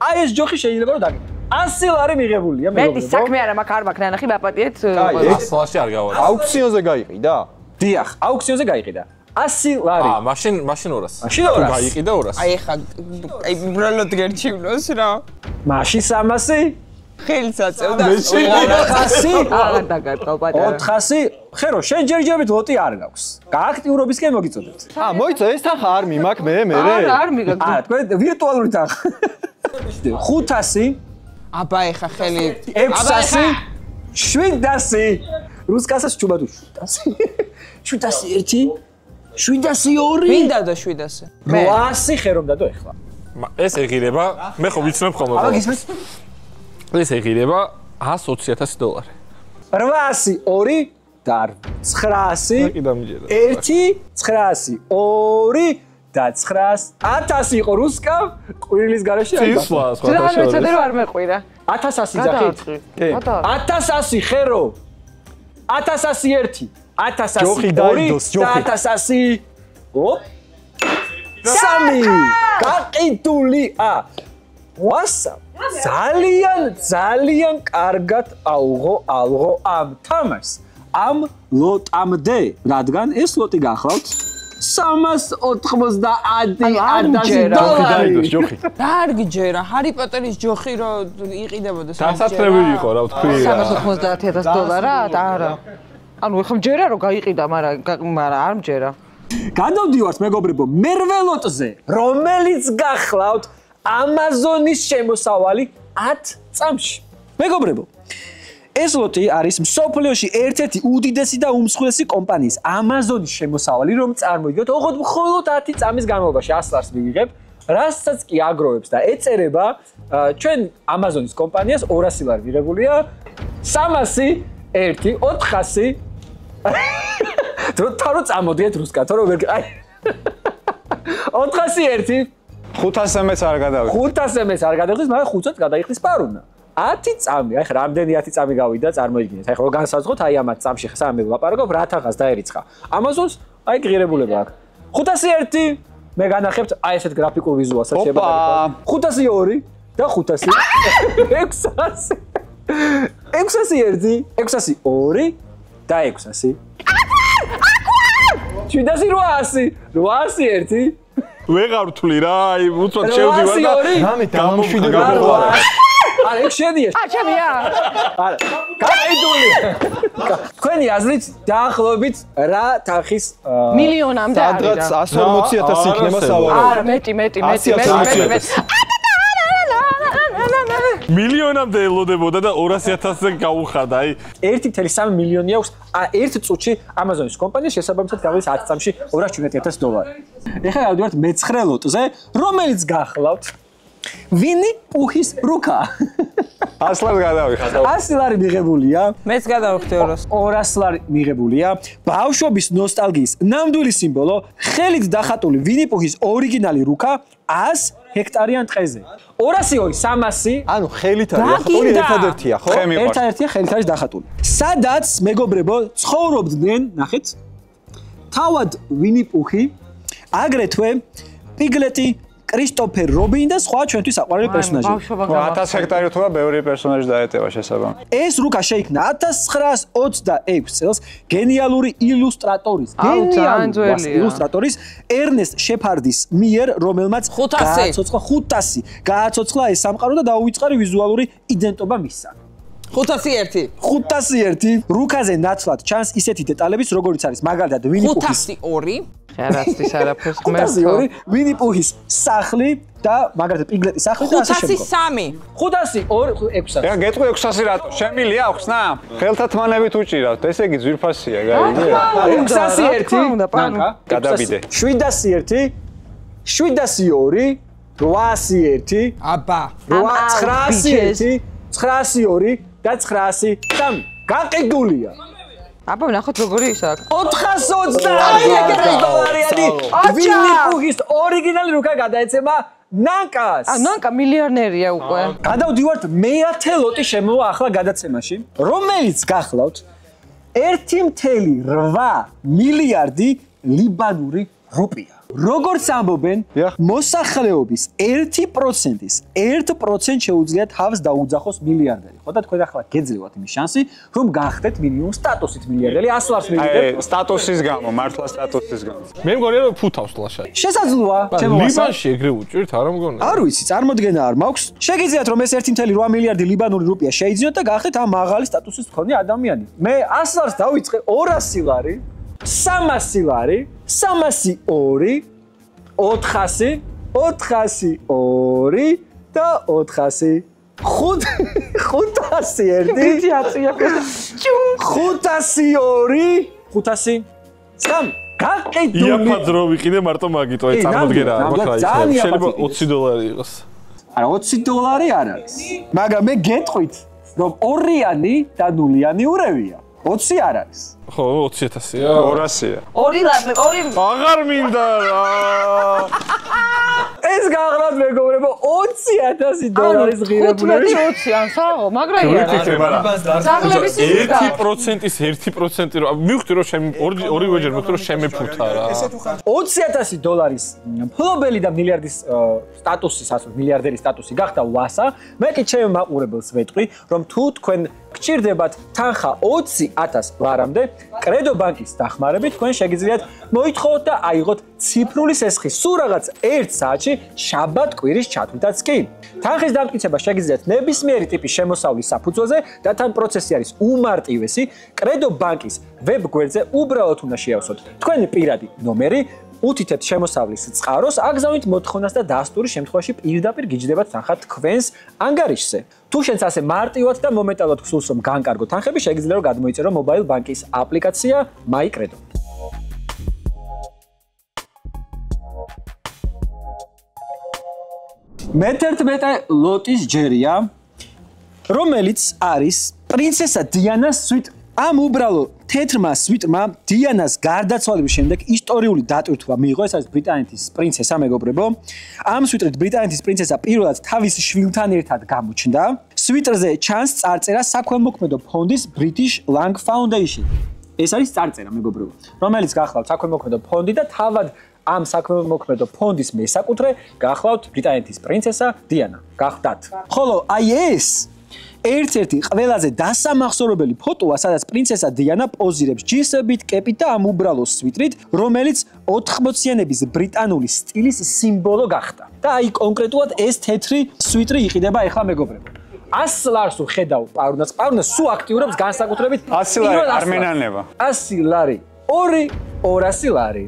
[SPEAKER 1] აი ეს ჯოხი შეიძლება რომ დაგეკეთო. 100 ლარი მიღებულია მეგობრებო.
[SPEAKER 3] მეტი საქმე არა მაქვს არ მაქვს ნანახი ბაპატიეთ.
[SPEAKER 4] 100 ლარში არ გავარ.
[SPEAKER 2] აუქციონზე გაიყიდა?
[SPEAKER 1] დიახ, აუქციონზე გაიყიდა. 100 ლარი.
[SPEAKER 4] მაშინ 200.
[SPEAKER 1] მაშინ 200.
[SPEAKER 4] თუ გაიყიდა 200.
[SPEAKER 5] აი ხა აი უბრალოდ გერჩივნოს რა.
[SPEAKER 1] მაშინ 300
[SPEAKER 5] ხელს აწევდა.
[SPEAKER 1] 400
[SPEAKER 3] აღარ დაგარტყავ პატარა.
[SPEAKER 1] 400 ხერო შენ ჯერჯერობით ლოტი არ გაქვს. გააქტიურობისკენ მოგიწოდეთ.
[SPEAKER 2] მოიცა ეს თანხა არ მიმაქ მე
[SPEAKER 3] არ მიგაგ.
[SPEAKER 1] არა, თქვენ ვირტუალური თანხა. 500
[SPEAKER 5] აბა ეხა ხელი
[SPEAKER 1] 600 700 რუსკასაც ჩუბადუ 700 702
[SPEAKER 5] მინდა და 700.
[SPEAKER 1] 800 ხერომ დადო ეხლა.
[SPEAKER 4] ეს ეღირება, მე ხო ვიცნობ ხოლმე.
[SPEAKER 1] აბა გისმენთ?
[SPEAKER 4] ეს ეღირება $120,000.
[SPEAKER 1] 802 და 900
[SPEAKER 4] კიდე მიჯერა.
[SPEAKER 1] 1 900 2 და 900 1000 იყო რუსკა ყვირილის garaში არ იყო.
[SPEAKER 4] ისლა სხვა
[SPEAKER 3] რა
[SPEAKER 4] შორის.
[SPEAKER 3] მეცადე რომ არ მეყვირა.
[SPEAKER 1] 1100 ძახით. კი. 1100 ხერო. 1101 1100
[SPEAKER 2] ჯოხი დაიდოს, ჯოხი.
[SPEAKER 1] 1100 ოპ 3 გაყიდულია. ვასა ძალიან კარგად ალღო ამ თამაშს. ამ ლოტამდე, რადგან ეს ლოტი გახლავთ 390,000
[SPEAKER 4] დაიდოს ჯოხი.
[SPEAKER 5] და არ გიჯერა ჰარი პოტერის ჯოხი რო იყიდებოდა
[SPEAKER 4] დასათრებელი იყო რა ვთქვი.
[SPEAKER 3] $390,000 არა. ანუ ეხლა მჯერა რომ გაიყიდა, მაგრამ არ მჯერა.
[SPEAKER 1] გადავდივართ მეგობრებო მერვე ლოტზე, რომელიც გახლავთ Amazon-ის შემოსავალი 10 წამში. მეგობრებო, ეს ლოტი არის მსოფლიოში ერთ-ერთი უდიდესი და უმსხვილესი კომპანიის Amazon-ის შემოსავალი, რომ წარმოვიდგინოთ, ოღონდ მხოლოდ 10 წამის განმავლობაში 100 ლარს მივიღებ, რასაც კი აგროვებს და ეწერება ჩვენ Amazon-ის კომპანიას 200 ლარი მიღებულია, 300 1 400 თორე წამოდიეთ რუსკათო რომ ვერ აი 401
[SPEAKER 2] 500-მეც არ გადავიდა.
[SPEAKER 1] 500-მეც არ გადაიხდის, მაგრამ 500-ს გადაიხდის პარუნა. 10 წამი, აი ხა რამდენი 10 წამი გავიდა, წარმოიდგინეთ. აი ხა რო განსაზღვროთ, აი ამათ წამში ხა სამი ვლაპარაკობ, რა თაღას დაერიცხა. Amazon-ს აი ღირებულება აქვს. 501 მე განახებთ აი ესეთ გრაფიკულ ვიზუალსაც შეება. 502 და 500 600 601, 602 და 600. 700, 801.
[SPEAKER 4] ვეღარ ვთვლი რა, აი უცბად შევდივარ და
[SPEAKER 2] რამე დამშვიდე
[SPEAKER 1] არა, ეგ შედია.
[SPEAKER 3] ჩემია.
[SPEAKER 1] არა. გაყიდული. თქვენი აზრით დაახლოებით რა თანხის
[SPEAKER 3] მილიონამდე არის რა.
[SPEAKER 2] სადღაც 140,000 იქნება სავარაუდოდ.
[SPEAKER 3] არა, მეტი.
[SPEAKER 4] მილიონამდე ელოდებოდა და 200,000-ზე გაუხარდა, აი
[SPEAKER 1] 1.3 მილიონი აქვს. ერთ წუთში Amazon-ის კომპანია შესაბამისად გავლის 10 წამში $270,000. ეხლა გავდივართ მე-9 ლოტზე, რომელიც გახლავთ ვინი პუჰის რუკა.
[SPEAKER 2] 100 ლარი გადავიხადე.
[SPEAKER 1] 100 ლარი მიღებულია.
[SPEAKER 5] მეც გადავხდი 200.
[SPEAKER 1] 200 ლარი მიღებულია. ბავშვობის ნოსტალგიის ნამდვილი სიმბოლო, ხელით დახატული ვინი პუჰის ორიგინალი რუკა 100 ჰექტარიან ტყეზე. 202, 300
[SPEAKER 2] ანუ ხელით არის, ახლა ერთადერთია, ხო?
[SPEAKER 1] ხე მიყვარს. ერთადერთია ხელით არის დახატული. სადაც მეგობრებო ცხოვრობდნენ, ნახეთ. თავად ვინი პუჰი, აგრეთვე პიგლეტი, კრისტოფერ რობინი და სხვა ჩვენთვის საყვარელი პერსონაჟები.
[SPEAKER 2] 1000 ჰექტარი თუა ბევრი პერსონაჟი დაეტევა შესაბამისად.
[SPEAKER 1] ეს რუკა შეიქმნა 1926 წელს გენიალური ილუსტრატორის, ილუსტრატორის ერნესტ შეფარდის მიერ, რომელმაც 500 გააცოცხლა ეს სამყარო და დაუვიწყარი ვიზუალური იდენტობა მისცა.
[SPEAKER 5] 501.
[SPEAKER 1] 501 რუკაზე ნაცვლად ჩანს ისეთი დეტალების, როგორიც არის მაგალითად ვინი პუჰის
[SPEAKER 5] 502. ხერასტის არაფერს
[SPEAKER 1] 502 ვინი პუჰის სახლი და მაგალითად პიგლეტის სახლი და ასე შემდგომ.
[SPEAKER 5] 503.
[SPEAKER 1] 502 600.
[SPEAKER 2] ეხა გეტყვი 600 რატო? შემილია ხსნა? ხელთათმანებით უჭირავთ. ესე იგი ძვირფასია, გაიგე?
[SPEAKER 1] 601
[SPEAKER 2] გადაბიდე.
[SPEAKER 1] 701 702 801
[SPEAKER 5] აბა.
[SPEAKER 1] 901 902 და 903 გაყიდულია.
[SPEAKER 3] აბა ნახოთ როგორი ის აქვს.
[SPEAKER 1] 420 დოლარიანი ვინი პუჰის ორიგინალი რუკა გადაეცემა ნანკას.
[SPEAKER 3] ნანკა მილიონერია უკვე.
[SPEAKER 1] გადავდივართ მე-10 ლოტი შემოვა ახლა გადაცემაში, რომელიც გახლავთ 1.8 მილიარდი ლიბანური რუპია. როგორც ამბობენ, მოსახლეობის 1%-ის 1% შეუძლია თავს დაუძახოს მილიარდერი. ხო და თქვენ ახლა გეძლევათ იმის შანსი, რომ გახდეთ მინიმუმ სტატუსით მილიარდერი, 100 ლარს მიგიდეთ.
[SPEAKER 2] სტატუსის გამო, მართლა სტატუსის გამო.
[SPEAKER 4] მე მგონია რომ ფუთავს ლაშა.
[SPEAKER 1] შესაძლოა, ჩემო
[SPEAKER 4] ლიბანში ეგრე უჭირთ, არა მგონია.
[SPEAKER 1] არ ვიცი, წარმოდგენა არ მაქვს. შეგიძლიათ რომ ეს 1.8 მილიარდი ლიბანური რუპია შეიძინოთ და გახდეთ ამ მაღალი სტატუსის მქონე ადამიანი. მე 100 ლარს დავიწყე 200 ლარი, 300 ლარი, 302, 400, 402 და 400. 501. 502, 503. გაყიდული.
[SPEAKER 4] იაფად რო ვიყიდე მარტო მაგიტო, აი წარმოდგენა არ მაქვს რა იქნება. შეიძლება 20 დოლარი იყოს.
[SPEAKER 1] არა, 20 დოლარი არ არის. მაგრამ მე გეტყვით, რომ ორიანი და ნულიანი ურევია. 20 არ არის.
[SPEAKER 4] ხო, 20,000-ია.
[SPEAKER 2] 200-ია.
[SPEAKER 3] 2
[SPEAKER 4] აღარ მინდა რა.
[SPEAKER 1] ეს გახლავთ მეგობრებო 20,000 დოლარის ღირებულები.
[SPEAKER 3] 15-20 ან საღო, მაგრა არა. საღლების
[SPEAKER 4] 1%-ის 1% რო მივხვდი რომ ორივეჯერ მივხვდი რომ შემეფუთა რა.
[SPEAKER 1] 20,000 დოლარის ფლობელი და მილიარდის სტატუსის, ასე მილიარდერის სტატუსი გახდა ვასა. მე კი ჩემ მაყურებელს ვეტყვი, რომ თუ თქვენ გჭირდებათ თანხა 20,000 ლარამდე, კრედო ბანკის დახმარებით თქვენ შეგიძლიათ მოითხოვოთ და აიღოთ ციფრული სესხი სულ რაღაც 1 საათში შაბათ კვირის ჩათვლითაც კი. თანხის დამტკიცება შეგიძლიათ ნებისმიერი ტიპის შემოსავლის საფუძველზე და თან პროცესი არის უმარტივესი. კრედო ბანკის ვებ გვერდზე უბრალოდ უნდა შეავსოთ თქვენი პირადი ნომერი, უთითებთ შემოსავლის წყაროს, აგზავნით მოთხოვნას და დასტურის შემთხვევაში პირდაპირ გიჯდებათ თანხა თქვენს ანგარიშზე. თუ შენს ასე მარტივად და მომენტალურად გსურს რომ განკარგო თანხები, შეგიძლია რომ გადმოიწერო მობაილ ბანკის აპლიკაცია MyCredo. მე-11 ლოტის ჯერია, რომელიც არის პრინცესა დიანას სვით. ამ უბრალო თეთრმა სვიტმა დიანას გარდაცვალების შემდეგ ისტორიული დატვირთვა მიიღო. ეს არის ბრიტანეთის პრინცესა, მეგობრებო. ამ სვიტრით ბრიტანეთის პრინცესა პირველად თავის შვილთან ერთად გამოჩნდა. სვიტრზე ჩანს წარწერა საქველმოქმედო ფონდის British Lung Foundation. ეს არის წარწერა, მეგობრებო, რომელიც გახლავთ საქველმოქმედო ფონდი და თავად ამ საქველმოქმედო ფონდის მესაკუთრე გახლავთ ბრიტანეთის პრინცესა დიანა. გახდათ. ხოლო აი ეს ერთ-ერთი ყველაზე დასამახსოვრებელი ფოტოა, სადაც პრინცესა დიანა პოზირებს ჯინსებით, კეპით და ამ უბრალო სვიტრით, რომელიც 80-იანების ბრიტანული სტილის სიმბოლო გახდა. და აი კონკრეტულად ეს თეთრი სვიტრი იყიდება ახლა მეგობრებო. 100 ლარს ხედავ პარუნას. პარუნას სულ აქტიურობს განსაკუთრებით
[SPEAKER 2] 100 ლარი არ მენანება.
[SPEAKER 1] 100 ლარი. 200 ლარი.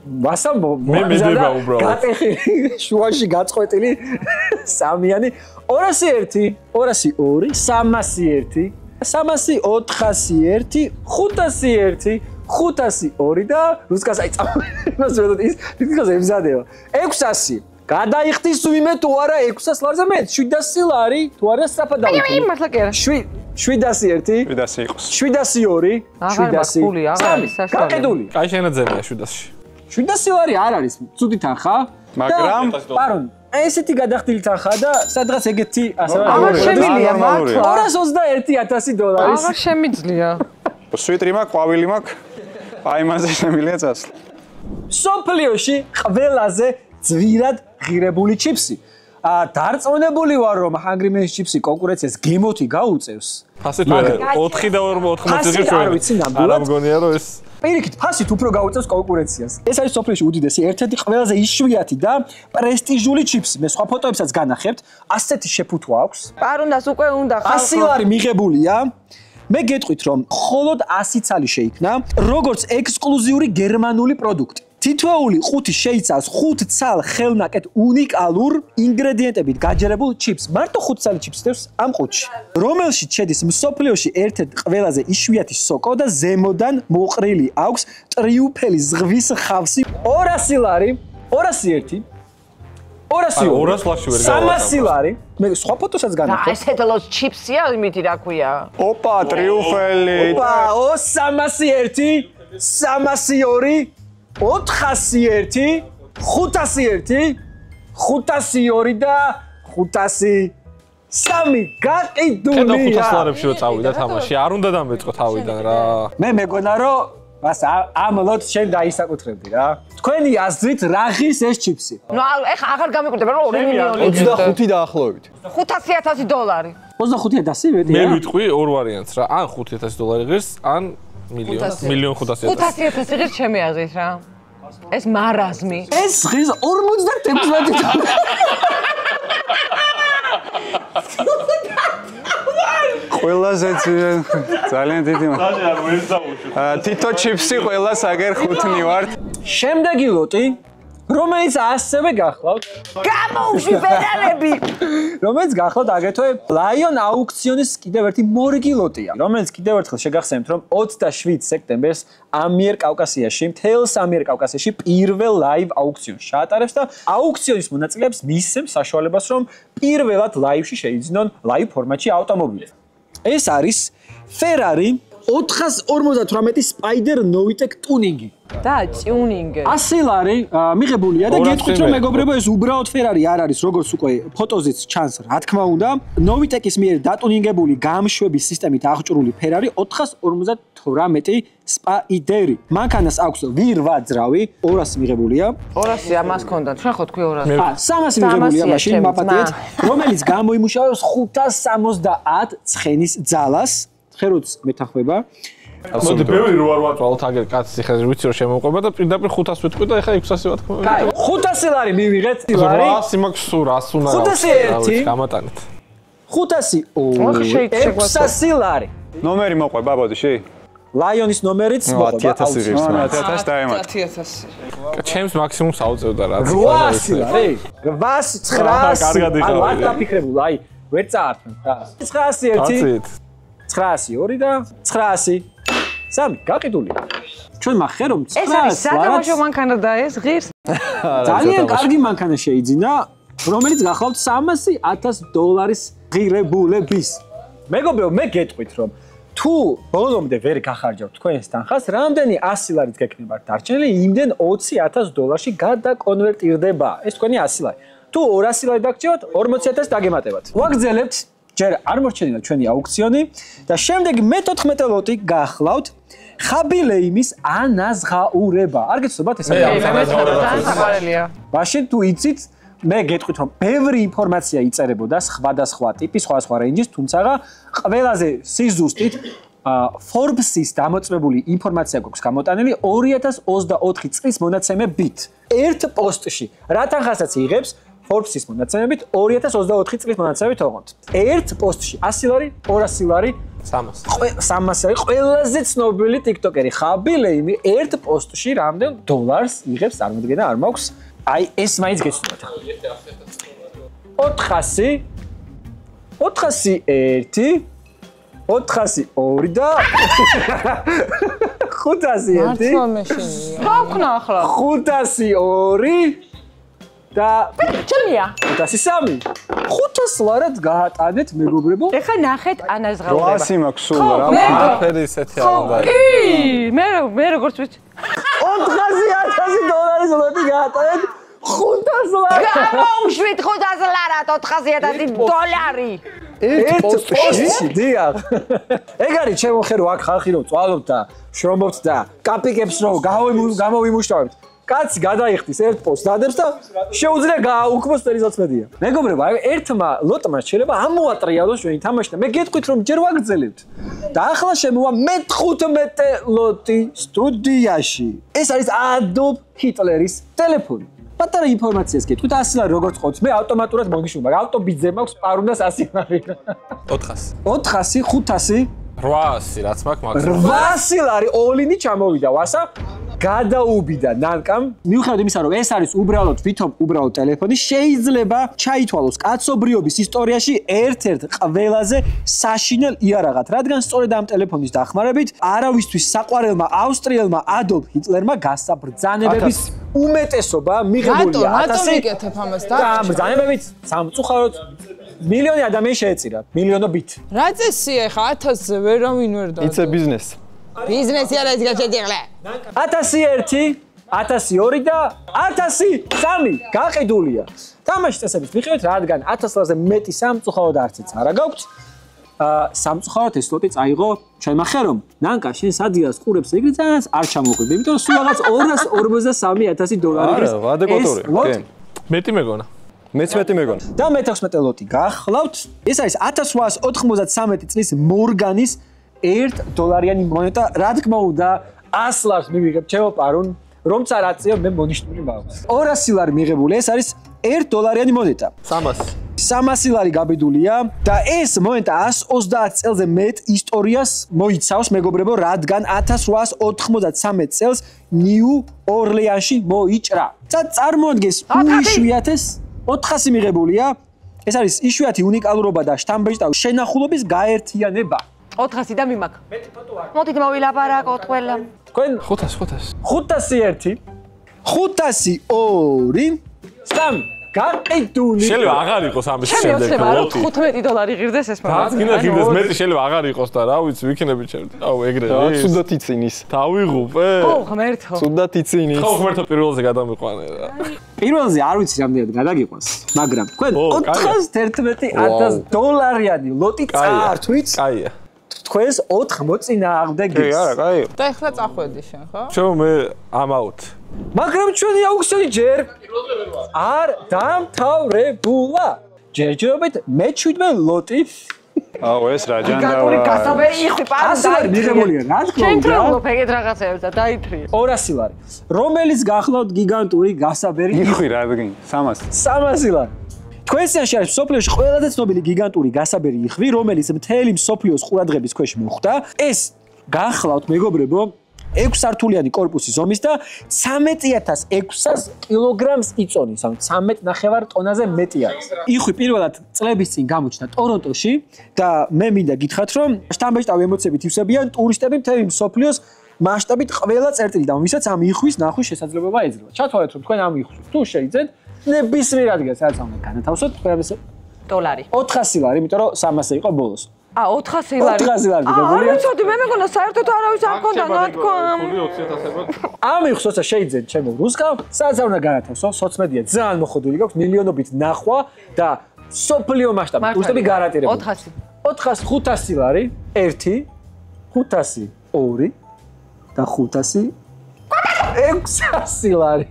[SPEAKER 1] ვასალ
[SPEAKER 4] მე მედება უბრალოდ.
[SPEAKER 1] გატეხილი შუაში გაწყვეტილი სამიანი 201, 202, 301, 301, 401, 502 და რუსკას აი წამოს ვედოთ ის ემზადევა. 600. გადაიხდის ვიმე თუ არა 600 ლარზე მე 700 ლარი თუ არა სწრაფად დავიქი.
[SPEAKER 3] აი მართლა კი არა.
[SPEAKER 1] 701,
[SPEAKER 2] 700 იყოს.
[SPEAKER 1] 702, 700. გაყიდული.
[SPEAKER 4] კაი შენაძენია 700-ში.
[SPEAKER 1] 700 ლარი არ არის ცუდი თანხა.
[SPEAKER 2] მაგრამ
[SPEAKER 1] პარონ ესეთი გადახდილი თანხა და სადღაც ეგეთი ასე
[SPEAKER 3] აღარ შემიძლია მართლა.
[SPEAKER 1] 221,000 დოლარის.
[SPEAKER 3] აღარ შემიძლია.
[SPEAKER 2] სვიტრი მაქვს, ყვავილი მაქვს. აი მასე შემიძლია წასვლა.
[SPEAKER 1] სოფლიოში ყველაზე ძვირად ღირებული ჩიპსი. დარწმუნებული ვარ რომ Hungry Man ჩიპსი კონკურენციას გემოთი გაუწევს.
[SPEAKER 4] ფასით 4 და 80 ღირს
[SPEAKER 1] არ ვიცი ნამდვილად.
[SPEAKER 4] არ მგონია რომ ეს
[SPEAKER 1] პირიქით ფასით უფრო გაუწევს კონკურენციას. ეს არის სოფლიოში უდიდესი, ერთ-ერთი ყველაზე იშვიათი და პრესტიჟული ჩიპსი. მე სხვა ფოტოებსაც განახებთ, ასეთი შეფუთვა აქვს.
[SPEAKER 3] პარუნდას უკვე უნდა
[SPEAKER 1] 100 ლარი მიღებულია. მე გეტყვით რომ მხოლოდ 100 ცალი შეიქმნა, როგორც ექსკლუზიური გერმანული პროდუქტი. თითოეული ყუთი შეიცავს 5 ცალ ხელნაკეთ უნიკალურ ინგრედიენტებით გაჯერებულ ჩიპს. მარტო 5 ცალი ჩიპს დევს ამ ყუთში, რომელშიც შედის მსოფლიოში ერთ-ერთი ყველაზე იშვიათი სოკო და ზემოდან მოყრილი აქვს ტრიუფელი ზღვის ხავსი. 200 ლარი, 201, 200
[SPEAKER 4] ლარში ვერ
[SPEAKER 1] 300 ლარი. მე სხვა ფოტოსაც განახებ.
[SPEAKER 3] ესეთ ლოს ჩიპსია, იმითი რა ქვია.
[SPEAKER 2] ოპა, ტრიუფელი.
[SPEAKER 1] ოპა, 301, 302, 401, 501, 502 და 503 გაყიდულია.
[SPEAKER 4] და 500 ლარებში რო წავიდა თამაში, არ უნდა დამეწყო თავიდან რა.
[SPEAKER 1] მე მეგონა რომ მას ამ ლოტს შენ დაისაკუთრებდი რა. თქვენი აზრით რა ღირს ეს ჩიპსი?
[SPEAKER 3] ნუ ეხა აღარ გამიკვირდება რომ 2 მილიონი
[SPEAKER 6] 25 დაახლოებით.
[SPEAKER 3] 500,000 დოლარი.
[SPEAKER 1] 25,000 მეტი
[SPEAKER 4] მე
[SPEAKER 1] რა.
[SPEAKER 4] ვიტყვი ორ ვარიანტს რა, ან 5,000 დოლარი ღირს, ან მილიონ 500,000.
[SPEAKER 3] 500,000 ღირს ჩემი აზრით რა. ეს მარაზმი.
[SPEAKER 1] ეს ღირს 56 დოლარი.
[SPEAKER 2] ყველაზე ძალიან დიდი თითო ჩიპსი ყველას აგერ ხუთნი ვართ.
[SPEAKER 1] შემდეგი ლოტი, რომელიც ასევე გახლავთ,
[SPEAKER 3] გამოვში პედალები.
[SPEAKER 1] რომელიც გახლავთ აგრეთვე Lion აუქციონის კიდევ ერთი მორიგი ლოტია, რომელიც კიდევ ერთხელ შეგახსენებთ, რომ 27 სექტემბერს ამიერკავკასიაში, მთელს ამიერკავკასიაში პირველ live აუქციონს ჩაატარებს და აუქციონის მონაწილეებს მისცემს საშუალებას, რომ პირველად live-ში შეიძინონ live ფორმატში ავტომობილი. ეს არის Ferrari 458 Spider Novitec ტუნინგი.
[SPEAKER 3] და ტიუნინგი.
[SPEAKER 1] 100 ლარი მიღებულია და გეტყვით რომ მეგობრებო ეს უბრალოდ Ferrari არ არის, როგორც უკვე ფოტოზეც ჩანს, რა თქმა უნდა. Novitec-ის მიერ დატუნინგებული გამშვების სისტემით აღჭურვილი Ferrari 458 Spider. მანქანას აქვს ვირვა ძრავი, 200 მიღებულია.
[SPEAKER 3] 200 ამას ქონდა. შენ ხო თქვი 200.
[SPEAKER 1] 300 მიღებულია მაშინ მაპატიეთ, რომელიც გამოიმუშავებს 570 ცხენის ძალას. ხეროც მეთანხმება.
[SPEAKER 4] მოდი ბევრი რო არ ვაწვალოთ აგერ კაცი ხე ვიცი რომ შემოყვება და პირდაპირ 500 ვიტყვი და ეხა 600 ვათქმა.
[SPEAKER 1] კაი, 500 ლარი მივიღეთ, ლარი.
[SPEAKER 4] 800 მაქვს სულ 100 უნდა.
[SPEAKER 1] 501
[SPEAKER 4] გამატანეთ.
[SPEAKER 1] 502, 600 ლარი.
[SPEAKER 2] ნომერი მოყვება ბოდიში?
[SPEAKER 1] Lion-ის ნომერიც მოყვება.
[SPEAKER 2] 1000 ღირს. 1000 დაემატა.
[SPEAKER 3] 1000.
[SPEAKER 4] ჩემს მაქსიმუმს აუწევდა რა.
[SPEAKER 1] 800 ლარი. 800, 900.
[SPEAKER 4] კარგად იხარ.
[SPEAKER 1] ანუ არ დაფიქრებულ, აი, ვერ წაართმევ რა. 901, 902 და 900. სამი, გაყიდული. ჩვენ მახე რომ 900
[SPEAKER 3] ეს არის სათამაშო მანქანა და ეს ღირს.
[SPEAKER 1] ძალიან კარგი მანქანა შეიძინა, რომელიც გახლავთ 300,000 დოლარის ღირებულების. მეგობრებო, მე გეტყვით რომ თუ ბოლომდე ვერ გახარჯავთ თქვენს თანხას, რამდენი 100 ლარით გექნებათ დარჩენილი, იმდენ 20,000 დოლარში გადაკონვერტირდება. ეს თქვენი 100 ლარი. თუ 200 ლარი დაგჭიროთ, 40,000 დაგემატებათ. ვაგრძელებთ ჯერ არ morჩენილა ჩვენი აუქციონი და შემდეგ მე-14 ლოტი გახლავთ ხაბილეიმის ანაზღაურება. არ გეცნობათ ეს არის?
[SPEAKER 3] მე საყვარელია.
[SPEAKER 1] მაშინ თუ იცით, მე გეტყვით რომ ბევრი ინფორმაცია იწერებოდა სხვადასხვა ტიპის, სხვადასხვა რეინჯის, თუმცა ყველაზე სიზუსტით Forbes-ის დამოწმებული ინფორმაცია გვაქვს გამოტანილი 2024 წლის მონაცემებით. ერთ პოსტში რათან ხასაც იღებს Forbes-ის მონაცემებით 2024 წლის მონაცემებით ოღონდ. ერთ პოსტში 100 ლარი, 200 ლარი, 300 ლარი ყველაზე ცნობილი TikToker-ი ხაბილეიმი ერთ პოსტში რამდენ დოლარს იღებს წარმოდგენა არ მაქვს. აი ეს მაინც გეცნობათ. 400 401 402 და 501
[SPEAKER 3] გავქნა ახლა
[SPEAKER 1] 502 და
[SPEAKER 3] ჩემია
[SPEAKER 1] 503 500 ლარად გაატანეთ მეგობრებო
[SPEAKER 3] ეხა ნახეთ ანას ღალდება
[SPEAKER 2] 800 მაქვს სულ რა
[SPEAKER 4] ფერი ისეთი არ უნდა
[SPEAKER 3] კი მე როგორც ვიცი
[SPEAKER 1] 400,000 დოლარის ლოტი გაატანეთ 500 ლარი
[SPEAKER 3] გამოვშვით 500 ლარად 400,000 დოლარი
[SPEAKER 1] ერთ პოსტში დიახ ეგ არის ჩემო ხე რო აქ ხალხი რო წვალობთ და შრომობთ და კაპიკებს რო გამოვიმუშავებთ კაცი გადაიხდის ერთ პოსტს დადებს და შეუძლია გააუქმოს წერილსაცმედია მეგობრებო აი ერთმა ლოტმა შეიძლება ამოატრიალოს ჩვენ თამაში და მე გეტყვით რომ ჯერ ვაგრძელებთ და ახლა შემოვა მე-15 ლოტი სტუდიაში ეს არის ადოლფ ჰიტლერის ტელეფონი პატარა ინფორმაციას გეტყვით 100 ლარი როგორც ყოფს მე ავტომატურად მოგიშვი მაგრამ ავტობიძე მაქვს პარუნას 100 ლარი 400 500
[SPEAKER 4] 800 რაც მაქვს
[SPEAKER 1] 800 ლარი ოლინი ჩამოვიდა ვასა გადაუბიდა ნანკამ მიუხედავად იმისა რომ ეს არის უბრალოდ თვითონ უბრალოდ ტელეფონი შეიძლება ჩაითვალოს კაცობრიობის ისტორიაში ერთ-ერთ ყველაზე საშინელ იარაღად რადგან სწორედ ამ ტელეფონის დახმარებით არავისთვის საყვარელმა ავსტრიელმა ადოლფ ჰიტლერმა გასაბრძანებების უმეტესობა მიღებულია 1000
[SPEAKER 5] რატომ იკეთებ ამას და
[SPEAKER 1] ბრძანებებით სამწუხაროდ მილიონი ადამიანი შეეწირა მილიონობით
[SPEAKER 5] რა წესია ხა 1000-ზე ვერავინ ვერ და
[SPEAKER 4] იცე ბიზნესი
[SPEAKER 5] ბიზნესი არა ის გაჩედიღლე
[SPEAKER 1] 1001 1002 და 1003 გაყიდულია თამაშის წესების მიხედვით რადგან 1000 ლარზე მეტი სამწუხაროდ არცეც არა გაქვთ სამწუხაროდ ეს ლოტი წაიღო ჩვენმა ხელომ ნანკა შენ სადიას ყურებს ეგრე ძალიან არ ჩამოყვები იმიტომ რომ სულ რაღაც 243,000 დოლარი
[SPEAKER 4] არა ადეკვატური კი მეტი მეგონა
[SPEAKER 2] მეც მეტი მეგონა
[SPEAKER 1] და მე-16 ლოტი გახლავთ ეს არის 1893 წლის მორგანის $1 მონეტა რა თქმა უნდა 100 ლარს მივიღებ ჩემო პარუნ რომც არ აწიო მე მონიშნული მაქვს 200 ლარი მიღებული ეს არის $1 მონეტა 300 ლარი გაბედულია და ეს მონეტა 130 წელზე მეტ ისტორიას მოიცავს მეგობრებო რადგან 1893 წელს ნიუ ორლეანში მოიჭრა და წარმოადგენს უიშვიათეს 400 მიღებულია ეს არის იშვიათი უნიკალურობა და შთამბეჭდავი შენახულობის გაერთიანება
[SPEAKER 3] 400 და მიმაქ. მოდით მოვილაპარაკოთ ყველა.
[SPEAKER 1] თქვენ
[SPEAKER 4] 500
[SPEAKER 1] 501 502 3 გაყიდული.
[SPEAKER 4] შეიძლება აღარ იყოს ამის შემდეგ
[SPEAKER 3] ლოტი. $15 ღირდეს ეს
[SPEAKER 4] მაგრამ. რაც გინდა ღირდეს მეტი შეიძლება აღარ იყოს და რა ვიცი ვიქნები ჩემ. აუ ეგრე.
[SPEAKER 2] ცუდად იცინის.
[SPEAKER 4] დავიღუპე.
[SPEAKER 3] ხო ღმერთო.
[SPEAKER 2] ცუდად იცინის.
[SPEAKER 4] ხო ღმერთო პირველზე გადამიყვანე რა.
[SPEAKER 1] პირველზე არ ვიცი რამდენად გადაგიყვანს, მაგრამ თქვენ $411,000 ლოტი წაართვით.
[SPEAKER 4] კაია.
[SPEAKER 1] თქვენს 4 მოწინააღმდეგეს.
[SPEAKER 2] კი, არა, კაი.
[SPEAKER 5] და ეხლა წახვედი შენ, ხო?
[SPEAKER 4] ჩვენ მე ამაუთ.
[SPEAKER 1] მაგრამ ჩვენი აუქციონი ჯერ არ დამთავრებულა. ჯერჯერობით მე-17 ლოტი.
[SPEAKER 2] აუ ეს რა
[SPEAKER 3] გიგანტური
[SPEAKER 2] ჯანდავა.
[SPEAKER 3] გასაბერი იხვი პარუ
[SPEAKER 1] და მიღებულია, რა თქმა
[SPEAKER 3] შენ
[SPEAKER 1] უნდა.
[SPEAKER 3] პრობლემ ეგეთ რაღაცებს და დაითრიე.
[SPEAKER 1] 200 ლარი. რომელიც გახლავთ გიგანტური გასაბერი
[SPEAKER 2] იხვი რა დგინ 300.
[SPEAKER 1] 300 ლარი. თქვენ წინაშე არის სოფლიოში ყველაზე ცნობილი გიგანტური გასაბერი იხვი, რომელიც მთელი სოფლიოს ყურადღების ქვეშ მოხვდა. ეს გახლავთ მეგობრებო 6 სართულიანი კორპუსის ზომის და 13,600 კილოგრამს იწონის, ანუ 13.5 ტონაზე მეტი არის. იხვი პირველად წლების წინ გამოჩნდა ტორონტოში და მე მინდა გითხრათ, რომ შთამბეჭდავი ემოციებით ივსებიან ტურისტები მთელი სოფლიოს მასშტაბით ყველა წერტილიდან, ვისაც ამ იხვის ნახვის შესაძლებლობა ეძლევა. ჩათვალეთ, რომ თქვენ ამ იხვის თუ შეიძენთ ნებისმიერ ადგილას რაც უნდა განათავსოთ, ყველას
[SPEAKER 3] $4.
[SPEAKER 1] 400 ლარი, იმიტომ რომ 300 იყო ბოლოს.
[SPEAKER 3] 400 ლარი.
[SPEAKER 1] 400 ლარი გიგებული.
[SPEAKER 3] არ ვიცოდი, მე მეგონა საერთოდ არავის არ მქონდა ნათქვამ.
[SPEAKER 4] 20,000
[SPEAKER 1] ამ იხვის როცა შეიძენ ჩემო რუსკა, სადაც უნდა განათავსო, სოცმედია ძალიან მოხდული გაქვს, მილიონობით ნახვა და სოფლიო მასშტაბით ტურისტები გარანტირებული.
[SPEAKER 3] 400.
[SPEAKER 1] 500 ლარი, 1, 502 და 500 600 ლარი.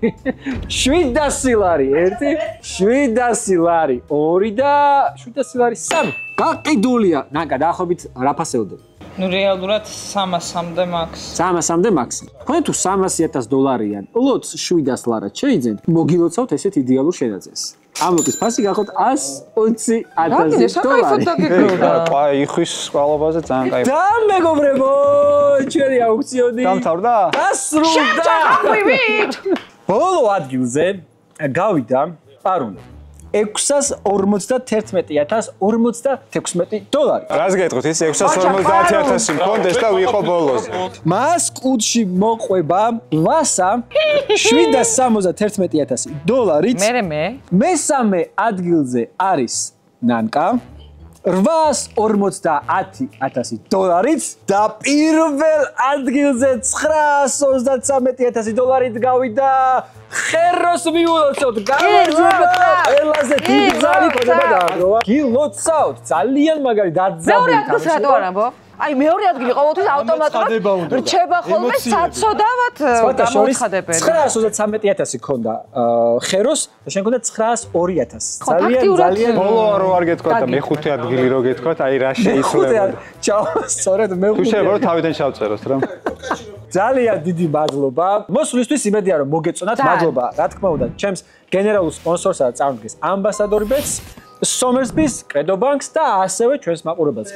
[SPEAKER 1] 700 ლარი 1, 700 ლარი 2 და 700 ლარი 3. გაყიდულია. ნანკა დაახლოებით რა ფასეულდება?
[SPEAKER 5] ნუ რეალურად 300-მდე მაქს.
[SPEAKER 1] 300-მდე მაქს. თქვენ თუ $300,000-იან ლოტს 700 ლარად შეიძენთ, მოგილოცავთ ესეთ იდეალურ შენაძენს. ამ ლოტის ფასი გახოთ $120,000.
[SPEAKER 2] იხვის ყვალობაზე ძალიან კაი.
[SPEAKER 1] და მეგობრებო, ჩვენი აუქციონი
[SPEAKER 2] დამთავრდა?
[SPEAKER 1] დასრულდა. ბოლო ადგილზე გავიდა პარუნი. $651,056.
[SPEAKER 2] რას გეტყვით ის 650,000 მქონდეს და ვიყო ბოლოზე.
[SPEAKER 1] მას ყუთში მოყვება ვასა $771,000. მესამე ადგილზე არის ნანკა $850,000 და პირველ ადგილზე $933,000 გავიდა ხეროს მიულოცოთ გამარჯვება ყველაზე დიდი ძალი ქონება დააგროვა გილოცავთ ძალიან მაგარი დაძაბული
[SPEAKER 3] მეორე ადგილს რატო არ ამბობ? აი მეორე ადგილი ყოველთვის ავტომატურად რჩება ხოლმე საცოდავად გამოუცხადებენ.
[SPEAKER 1] 933,000 ქონდა ხეროს და შენ ქონდა 902,000. ძალიან
[SPEAKER 2] ბოლო რო არ გეთქვათ და მეხუთე ადგილი რო გეთქვათ, აი რა შეიძლება.
[SPEAKER 1] ჩაო, სწორედ მეხუთე.
[SPEAKER 2] თუ შეიძლება რომ თავიდან შევწეროთ რა.
[SPEAKER 1] ძალიან დიდი მადლობა. მოსვლისთვის იმედია რომ მოგეწონათ. მადლობა, რა თქმა უნდა, ჩემს გენერალურ სპონსორსა და წარმოგეს ამბასადორ ბეტს, Somersby's, Credo Banks და ასევე ჩვენს მაყურებელს.